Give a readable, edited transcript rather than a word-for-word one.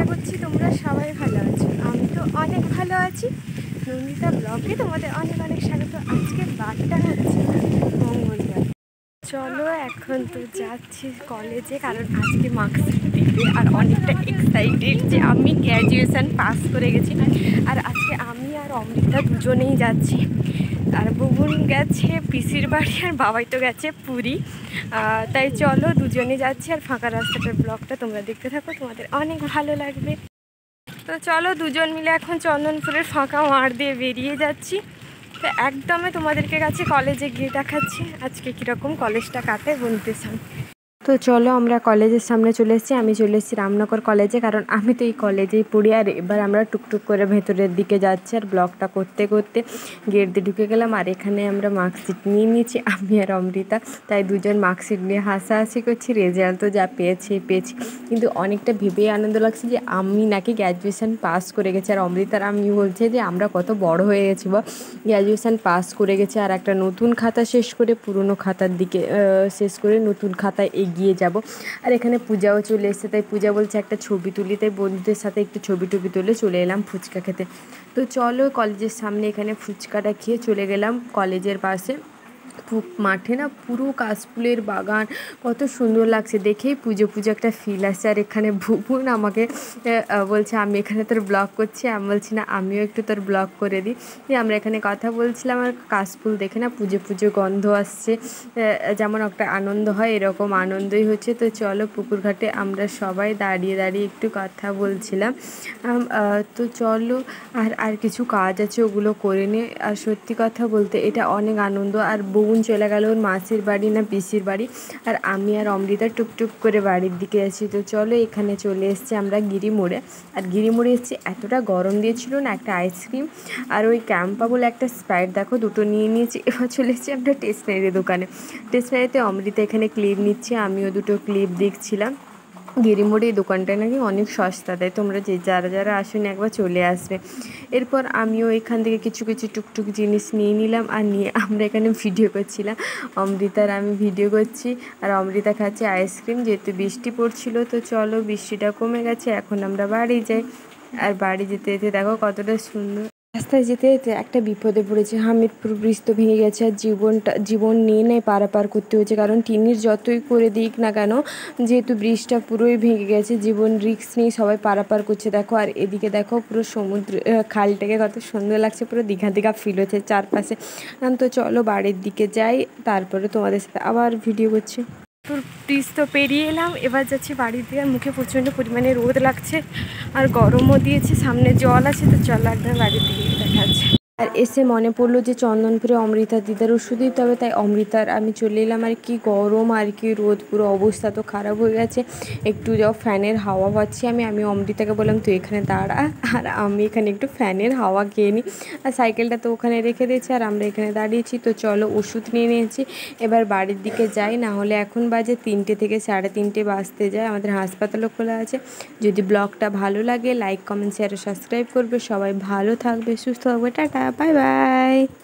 আশা করছি তোমরা সবাই ভালো আছো। আমি তো অনেক ভালো আছি। নন্দিতা ব্লগে তোমাদের অনেক অনেক স্বাগত। আজকে বারটা হচ্ছে মঙ্গলবার। চলো এখন তো যাচ্ছি কলেজে, কারণ আজকে মার্কশিট দিবে। আর অনেকটা এক্সাইটেড যে আমি গ্র্যাজুয়েশান পাস করে গেছি। আর আজকে আমি আর অমৃতা দুজনেই যাচ্ছি। আর বুবুন গেছে পিসির বাড়ি, আর বাবাই তো গেছে পুরী। তাই চলো দুজনে যাচ্ছি। আর ফাঁকা রাস্তাটার ব্লগটা তোমরা দেখতে থাকো, তোমাদের অনেক ভালো লাগবে। তো চলো দুজন মিলে এখন চন্দনপুরের ফাঁকা মাঠ দিয়ে বেরিয়ে যাচ্ছি। তো একদমই তোমাদেরকে কাছে কলেজে গিয়ে দেখাচ্ছি আজকে কীরকম কলেজটা কাটে বলতে চান। তো চলো আমরা কলেজের সামনে চলে এসেছি। আমি চলে এসেছি রামনগর কলেজে, কারণ আমি তো এই কলেজেই পড়ি। আর এবার আমরা টুকটুক করে ভেতরের দিকে যাচ্ছি। আর ব্লগটা করতে করতে গেট দিয়ে ঢুকে গেলাম। আর এখানে আমরা মার্কশিট নিয়ে নিয়েছি, আমি আর অমৃতা। তাই দুজন মার্কশিট নিয়ে হাসাহাসি করছি। রেজাল্ট তো যা পেয়েছি, কিন্তু অনেকটা ভেবেই আনন্দ লাগছে যে আমি নাকি গ্র্যাজুয়েশান পাস করে গেছি। আর অমৃতার আমি বলছে যে আমরা কত বড় হয়ে গেছি বা গ্র্যাজুয়েশান পাস করে গেছি। আর একটা নতুন খাতা শেষ করে পুরনো খাতার দিকে শেষ করে নতুন খাতায় এগিয়ে যাব। আর এখানে পূজাও চলে এসেছে, তাই পূজা বলছে একটা ছবি তুলি। তাই বন্ধুদের সাথে একটু ছবি টবি তুলে চলে এলাম ফুচকা খেতে। তো চলো কলেজের সামনে এখানে ফুচকাটা খেয়ে চলে গেলাম কলেজের পাশে মাঠে। না পুরো কাশফুলের বাগান, কত সুন্দর লাগছে দেখেই পুজো পুজো একটা ফিল আসছে। আর এখানে ভুবন আমাকে বলছে আমি এখানে তোর ব্লগ করছি। আমি বলছি না আমিও একটু তোর ব্লগ করে দিই। আমরা এখানে কথা বলছিলাম। আর কাশফুল দেখে না পুজো পুজো গন্ধ আসছে, যেমন একটা আনন্দ হয় এরকম আনন্দই হচ্ছে। তো চলো পুকুর ঘাটে আমরা সবাই দাঁড়িয়ে দাঁড়িয়ে একটু কথা বলছিলাম। তো চলো আর কিছু কাজ আছে ওগুলো করে নে। আর সত্যি কথা বলতে এটা অনেক আনন্দ। আর বোন চলে গেল ওর মাসির বাড়ি না পিসির বাড়ি। আর আমি আর অমৃতা টুকটুক করে বাড়ির দিকে আছি। তো চলো এখানে চলে এসেছি আমরা গিরিমোড়ে। আর গিরিমোড়ে এসেছি, এতটা গরম দিয়েছিল না, একটা আইসক্রিম আর ওই ক্যাম্পা বলে একটা স্প্রাইট দেখো দুটো নিয়ে নিয়েছি। এবার চলে এসেছি আমরা স্টেশনারি দোকানে। স্টেশনারিতে অমৃতা এখানে ক্লিপ নিচ্ছে, আমিও দুটো ক্লিপ দেখছিলাম। গিরিমোড়ে এই দোকানটায় নাকি অনেক সস্তা দেয়, তোমরা যারা যারা আসুন একবার চলে আসবে। এরপর আমিও এখান থেকে কিছু কিছু টুকটুক জিনিস নিয়ে নিলাম। আর নিয়ে আমরা এখানে ভিডিও করছিলাম, অমৃতার আমি ভিডিও করছি। আর অমৃতা খাচ্ছে আইসক্রিম, যেহেতু বৃষ্টি পড়ছিল। তো চলো বৃষ্টিটা কমে গেছে, এখন আমরা বাড়ি যাই। আর বাড়ি যেতে যেতে দেখো কতটা সুন্দর। রাস্তায় যেতে যেতে একটা বিপদে পড়েছে, হামিদপুর ব্রিজ তো ভেঙে গেছে। আর জীবন নিয়ে নেয় পারাপার করতে হয়েছে, কারণ টিনির যতই করে দিক না কেন, যেহেতু ব্রিজটা পুরোই ভেঙে গেছে, জীবন রিস্ক নিয়ে সবাই পারাপার করছে। দেখো আর এদিকে দেখো পুরো সমুদ্র খালটাকে কত সুন্দর লাগছে, পুরো দীঘা দীঘা ফিল হচ্ছে চারপাশে। তো চলো বাড়ির দিকে যাই, তারপরে তোমাদের সাথে আবার ভিডিও করছি। ব্রিজ তো পেরিয়ে এলাম, এবার যাচ্ছি বাড়ির দিকে। আর মুখে প্রচণ্ড পরিমাণে রোদ লাগছে আর গরমও দিয়েছে, সামনে জল আছে। তো চল একদম বাড়ির দিকে দেখা যাচ্ছে। আর এসে মনে পড়লো যে চন্দনপুরে অমৃতা দিদার ওষুধ দিতে হবে, তাই অমৃতার আমি চলে এলাম। আর কি গরম আর কি রোদ, পুরো অবস্থা তো খারাপ হয়ে গেছে। একটু যাও ফ্যানের হাওয়া পাচ্ছি আমি অমৃতাকে বললাম তুই এখানে দাঁড়া, আর আমি এখানে একটু ফ্যানের হাওয়া খেয়ে নিই। আর সাইকেলটা তো ওখানে রেখে দিয়েছি, আর আমরা এখানে দাঁড়িয়েছি। তো চলো ওষুধ নিয়ে নিয়েছি, এবার বাড়ির দিকে যাই। না হলে এখন বাজে 3টে থেকে 3:30 বাজতে যায়, আমাদের হাসপাতালও খোলা আছে। যদি ব্লগটা ভালো লাগে লাইক কমেন্ট শেয়ার সাবস্ক্রাইব করবে। সবাই ভালো থাকবে, সুস্থ থাকবে, টাটা বাই বাই।